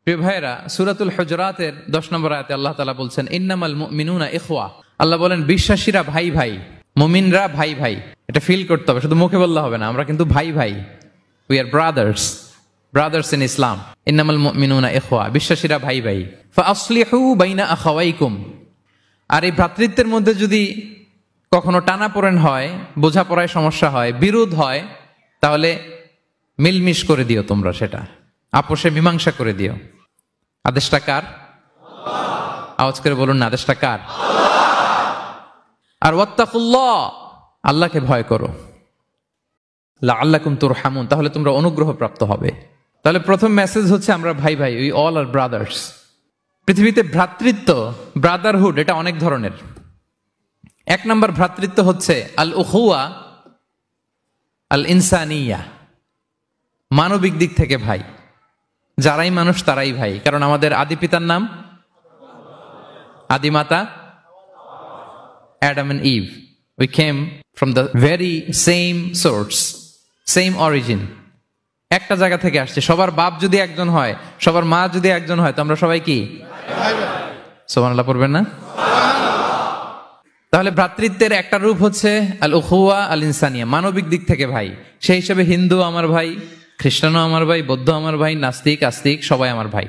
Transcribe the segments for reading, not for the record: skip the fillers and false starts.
প্রিয় ভাইরা, সূরাতুল হুজুরাতের 10 নম্বর আয়াতে আল্লাহ তাআলা বলছেন ইন্নামাল মুমিনুনা ইখওয়া। আল্লাহ বলেন বিশ্বাসীরা ভাই ভাই, মুমিনরা ভাই ভাই। এটা ফিল করতে হবে, শুধু মুখে বললে হবে না। আমরা কিন্তু ভাই ভাই, উই আর ব্রাদার্স ইন ইসলাম। ইন্নামাল মুমিনুনা ইখওয়া, বিশ্বাসীরা ভাই ভাই। ফাআসলিহু বাইনা আখাওয়াইকুম। আর এই ভ্রাতৃত্বের মধ্যে যদি কখনো টানাপোড়েন হয়, বোঝাপড়ায় সমস্যা হয়, বিরোধ হয়, তাহলে মিলমিশ করে দিও, তোমরা সেটা আপোষে মীমাংসা করে দিও। আদেশটা কার? আওয়াজ করে বলুন না, আদেশটা কার? আর ওয়াত্তাকুল্লাহ, আল্লাহকে ভয় করো। লাআল্লাকুম তুরহামুন, তাহলে তোমরা অনুগ্রহ প্রাপ্ত হবে। তাহলে প্রথম মেসেজ হচ্ছে আমরা ভাই ভাই, উই অল আর ব্রাদার্স। পৃথিবীতে ভ্রাতৃত্ব, ব্রাদারহুড, এটা অনেক ধরনের। এক নম্বর ভ্রাতৃত্ব হচ্ছে আল উখুয়া আল ইনসানিয়া, মানবিক দিক থেকে ভাই। যারাই মানুষ তারাই ভাই, কারণ আমাদের আদি পিতার নাম, আদিমাতা Adam and Eve. We came from the very same source, same origin. একটা জায়গা থেকে আসছে। সবার বাপ যদি একজন হয়, সবার মা যদি একজন হয়, তো আমরা সবাই কি? সুবহানাল্লাহ পড়বেন না? তাহলে ভ্রাতৃত্বের একটা রূপ হচ্ছে আল উখুয়া আল ইনসানিয়া, মানবিক দিক থেকে ভাই। সেই হিসেবে হিন্দু আমার ভাই, খ্রিস্টানও আমার ভাই, বৌদ্ধ আমার ভাই, নাস্তিক আস্তিক সবাই আমার ভাই।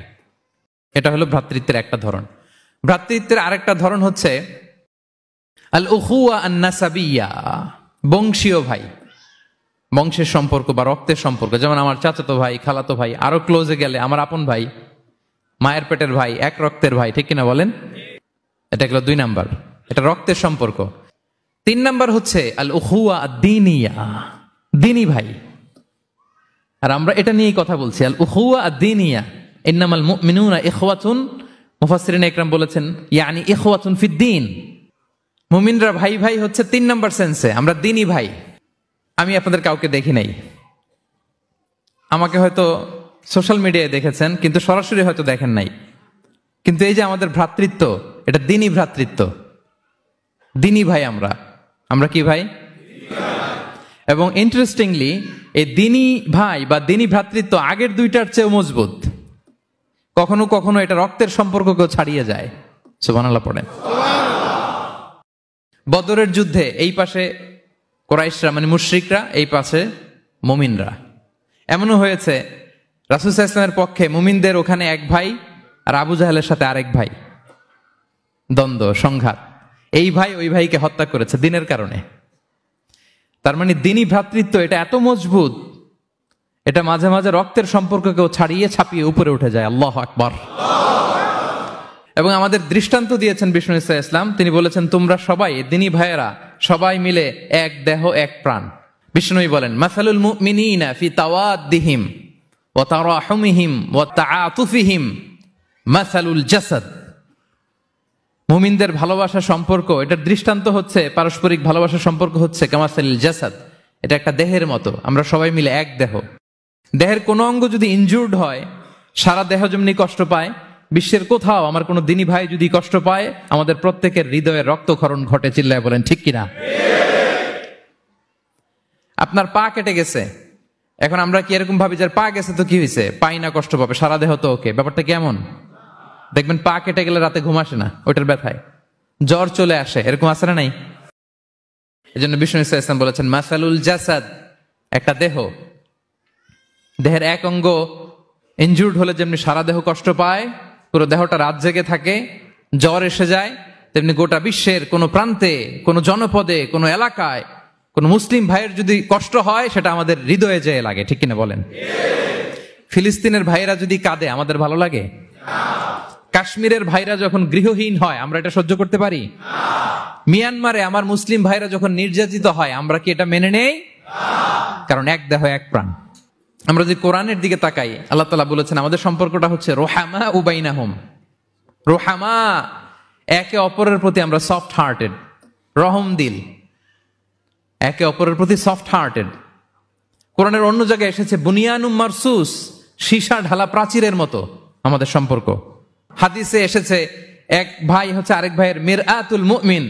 এটা হলো ভ্রাতৃত্বের একটা ধরন। ভ্রাতৃত্বের আরেকটা ধরন হচ্ছে আল উখুয়া আন নাসাবিয়া, বংশীয় ভাই, বংশের সম্পর্ক বা রক্তের সম্পর্ক। যেমন আমার চাচাতো ভাই, খালাতো ভাই, আরো ক্লোজে গেলে আমার আপন ভাই, মায়ের পেটের ভাই, এক রক্তের ভাই, ঠিক কিনা বলেন? এটা গেল 2 নাম্বার, এটা রক্তের সম্পর্ক। 3 নাম্বার হচ্ছে আল উখুয়া আদ-দীনিয়া, দ্বীনি ভাই। আর আমরা এটা নিয়েই কথা বলছি, আল উখুয়া আদ-দীনিয়া। ইন্নামাল মুমিনুনা ইখওয়াতুন, মুফাসসিরিন ইকরাম বলেছেন ইয়ানি ইখওয়াতুন ফিদ-দীন। মুমিনরা ভাই ভাই হচ্ছে 3 নাম্বার সেন্সে, আমরা দ্বীনি ভাই। আমি আপনাদের কাউকে দেখি নাই, আমাকে হয়তো সোশ্যাল মিডিয়ায় দেখেছেন, কিন্তু সরাসরি হয়তো দেখেন নাই। কিন্তু এই যে আমাদের ভ্রাতৃত্ব, এটা দ্বীনি ভ্রাতৃত্ব, দ্বীনি ভাই। আমরা কি ভাই? এবং ইন্টারেস্টিংলি এই দ্বীনি ভাই বা দ্বীনি ভ্রাতৃত্ব আগের দুইটার চেয়েও মজবুত। কখনো কখনো এটা রক্তের সম্পর্ককেও ছাড়িয়ে যায়। সুবহানাল্লাহ পড়েন। বদরের যুদ্ধে এই পাশে কুরাইশরা মানে মুশরিকরা, এই পাশে মুমিনরা। এমনও হয়েছে রাসূল সাল্লাল্লাহু আলাইহি ওয়াসাল্লামের পক্ষে মুমিনদের ওখানে এক ভাই, আর আবু জাহেলের সাথে আরেক ভাই, দ্বন্দ্ব সংঘাত। এই ভাই ওই ভাইকে হত্যা করেছে দ্বীনের কারণে। তার মানে দ্বীনি ভ্রাতৃত্ব এটা এত মজবুত, এটা মাঝে মাঝে রক্তের সম্পর্ককেও ছাড়িয়ে ছাপিয়ে উপরে উঠে যায়। আল্লাহু আকবার। এবং আমাদের দৃষ্টান্ত দিয়েছেন বিষ্ণু ইসা ইসলাম। তিনি বলেছেন তোমরা সবাই দ্বীনি ভাইয়েরা, সবাই মিলে এক দেহ এক প্রাণ। বিষ্ণুই বলেন মাসালুল মুমিনিনা ফি তাওয়াদ্দিহিম ওয়া তারাহুমিহিম ওয়া তাআতুফিহিম মাসালুল জাসাদ। মুমিনদের ভালোবাসা সম্পর্ক, এটার দৃষ্টান্ত হচ্ছে, পারস্পরিক ভালোবাসার সম্পর্ক হচ্ছে কামাসালিল জাসাদ, এটা একটা দেহের মতো। আমরা সবাই মিলে এক দেহ। দেহের কোনো অঙ্গ যদি ইনজুর্ড হয়, সারা দেহ যেমনি কষ্ট পায়, বিশ্বের কোথাও আমার কোনো দ্বীনি ভাই যদি কষ্ট পায়, আমাদের প্রত্যেকের হৃদয়ে রক্তক্ষরণ ঘটে। চিল্লায় বলেন ঠিক কিনা? আপনার পা কেটে গেছে, এখন আমরা কি এরকম ভাবি যে পা গেছে তো কি হয়েছে, পাই না, কষ্ট পাবে, সারা দেহ তো ওকে। ব্যাপারটা কেমন? দেখবেন পা কেটে গেলে রাতে ঘুম আসে না, ওইটার ব্যথায় জ্বর চলে আসে, এরকম আসে না নাই? এই জন্য বিষ্ণু ইসলাম বলেছেন মাসালুল জাসাদ, একটা দেহ, দেহের এক অঙ্গ ইনজুর্ড হলে যেমনি সারা দেহ কষ্ট পায়, পুরো দেহটা রাত জেগে থাকে, জ্বর এসে যায়, তেমনি গোটা বিশ্বের কোনো প্রান্তে, কোনো জনপদে, কোনো এলাকায় কোনো মুসলিম ভাইয়ের যদি কষ্ট হয়, সেটা আমাদের হৃদয়ে যেয়ে লাগে। ঠিক কিনা বলেন? ফিলিস্তিনের ভাইরা যদি কাঁদে, আমাদের ভালো লাগে? কাশ্মীরের ভাইরা যখন গৃহহীন হয়, আমরা এটা সহ্য করতে পারি? মিয়ানমারে আমার মুসলিম ভাইরা যখন নির্যাতিত হয়, আমরা কি এটা মেনে নেই? কারণ এক দেহ এক প্রাণ। আমরা যদি কোরআনের দিকে তাকাই, আল্লাহ তাআলা বলেছেন আমাদের সম্পর্কটা হচ্ছে রোহামা উবাইনাহুম। রোহামা, একে অপরের প্রতি আমরা সফট হার্টেড, রহম দিল, একে অপরের প্রতি সফট হার্টেড। কোরআনের অন্য জায়গায় এসেছে বুনিয়ানুম মারসুস, সীসা ঢালা প্রাচীরের মতো আমাদের সম্পর্ক। হাদিসে এসেছে এক ভাই হচ্ছে আরেক ভাইয়ের মিরআতুল মুমিন,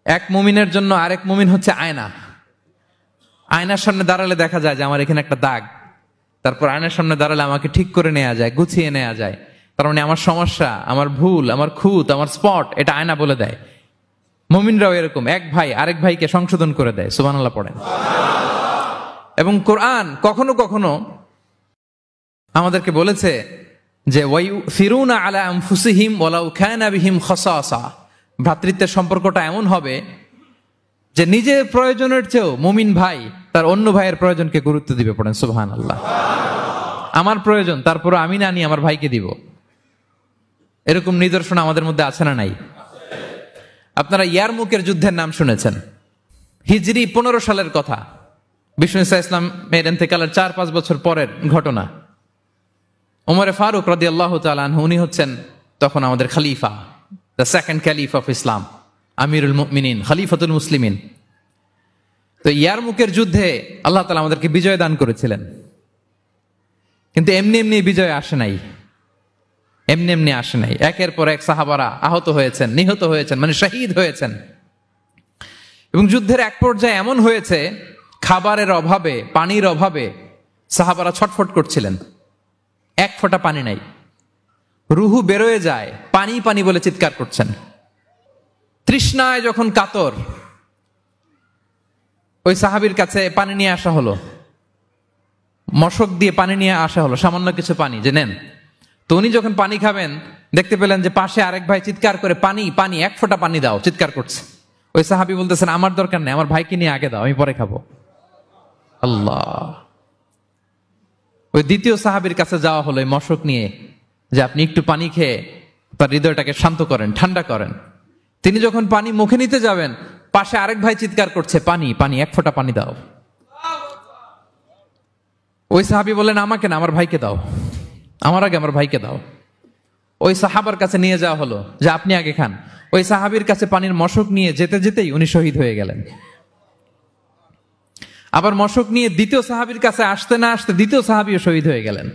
এক মুমিনের জন্য আরেক মুমিন হচ্ছে আয়না। আয়নার সামনে দাঁড়ালে দেখা যায় যে আমার এখানে একটা দাগ, তারপর আয়নার সামনে দাঁড়ালে আমাকে ঠিক করে নেওয়া যায়, গুছিয়ে নেওয়া যায়। তার মানে আমার সমস্যা, আমার ভুল, আমার খুঁত, আমার স্পট, এটা আয়না বলে দেয়। মুমিনরাও এরকম, এক ভাই আরেক ভাইকে সংশোধন করে দেয়। সুবহানাল্লাহ পড়েন। এবং কোরআন কখনো কখনো আমাদেরকে বলেছে যে ওয়ায়ুসিরুনা আলা আনফুসিহিম ওয়ালাউ কানা বিহিম খাসাসা, ভ্রাতৃত্বের সম্পর্কটা এমন হবে যে নিজের প্রয়োজনের চেয়েও মুমিন ভাই তার অন্য ভাইয়ের প্রয়োজনকে গুরুত্ব দিবে। পড়েন সুবহানাল্লাহ। আমার প্রয়োজন, তারপর আমি না নিয়ে আমার ভাইকে দিব। এরকম নিদর্শন আমাদের মধ্যে আছে না নাই? আপনারা ইয়ারমুকের যুদ্ধের নাম শুনেছেন। হিজরি 15 সালের কথা। বিষ্ণু ইসা ইসলাম এর ইন্তেকালের 4-5 বছর পরের ঘটনা। ওমরে ফারুক রাদিয়াল্লাহু তাআলা আনহু, উনি হচ্ছেন তখন আমাদের খলিফা, the second caliph of Islam, আমিরুল মুমিনিন, খলিফাতুল মুসলিমিন। তো ইয়ারমুকের যুদ্ধে আল্লাহ তাআলা আমাদেরকে বিজয় দান করেছিলেন। কিন্তু এমনি এমনি বিজয় আসে নাই, এমনি এমনি আসে নাই। একের পর এক সাহাবারা আহত হয়েছেন, নিহত হয়েছেন, মানে শহীদ হয়েছেন। এবং যুদ্ধের এক পর্যায়ে এমন হয়েছে, খাবারের অভাবে, পানির অভাবে সাহাবারা ছটফট করছিলেন। এক ফোঁটা পানি নাই, রুহু বেরোয় যায়, পানি পানি বলে চিৎকার করছেন। তৃষ্ণায় যখন কাতর, ওই সাহাবীর কাছে পানি নিয়ে আসা হলো, মশক দিয়ে পানি নিয়ে আসা হলো, সামান্য কিছু পানি, যে নেন। তো উনি যখন পানি খাবেন, দেখতে পেলেন যে পাশে আরেক ভাই চিৎকার করে পানি পানি, এক ফোঁটা পানি দাও, চিৎকার করছে। ওই সাহাবী বলতেছেন, আমার দরকার নেই, আমার ভাইকে নিয়ে আগে দাও, আমি পরে খাবো। আল্লাহ। ওই দ্বিতীয় সাহাবীর কাছে যাওয়া হলো এই মশক নিয়ে, যে আপনি একটু পানি খেয়ে তার হৃদয়টাকে শান্ত করেন, ঠান্ডা করেন। তিনি যখন পানি মুখে নিতে যাবেন, পাশে আরেক ভাই চিৎকার করছে, পানি পানি, এক ফোঁটা পানি দাও। ওই সাহাবী বললেন, আমাকে না, আমার ভাইকে দাও, আমার আগে আমার ভাইকে দাও। ওই সাহাবার কাছে নিয়ে যাওয়া হলো, যে আপনি আগে খান। ওই সাহাবীর কাছে পানির মশক নিয়ে যেতে যেতেই উনি শহীদ হয়ে গেলেন। আবার মশক নিয়ে দ্বিতীয় সাহাবীর কাছে আসতে না আসতে দ্বিতীয় সাহাবীও শহীদ হয়ে গেলেন।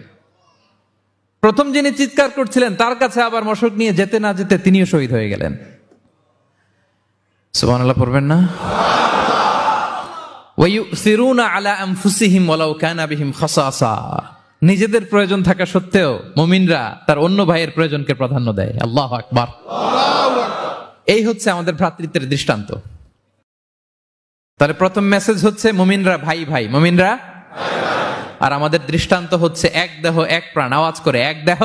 প্রথম যিনি চিৎকার করছিলেন তার কাছে আবার মশক নিয়ে যেতে না যেতে তিনিও শহীদ হয়ে গেলেন। সুবহানাল্লাহ পড়বেন না? ওয়ায়ুসিরুনা আলা আনফুসিহিম ওয়ালাউ কানা বিহিম খাসাসা, নিজেদের প্রয়োজন থাকা সত্ত্বেও মুমিনরা তার অন্য ভাইয়ের প্রয়োজনকে প্রাধান্য দেয়। আল্লাহু আকবার। এই হচ্ছে আমাদের ভ্রাতৃত্বের দৃষ্টান্ত। তাহলে প্রথম মেসেজ হচ্ছে মুমিনরা ভাই ভাই, মুমিনরা। আর আমাদের দৃষ্টান্ত হচ্ছে এক দেহ এক প্রাণ। আওয়াজ করে, এক দেহ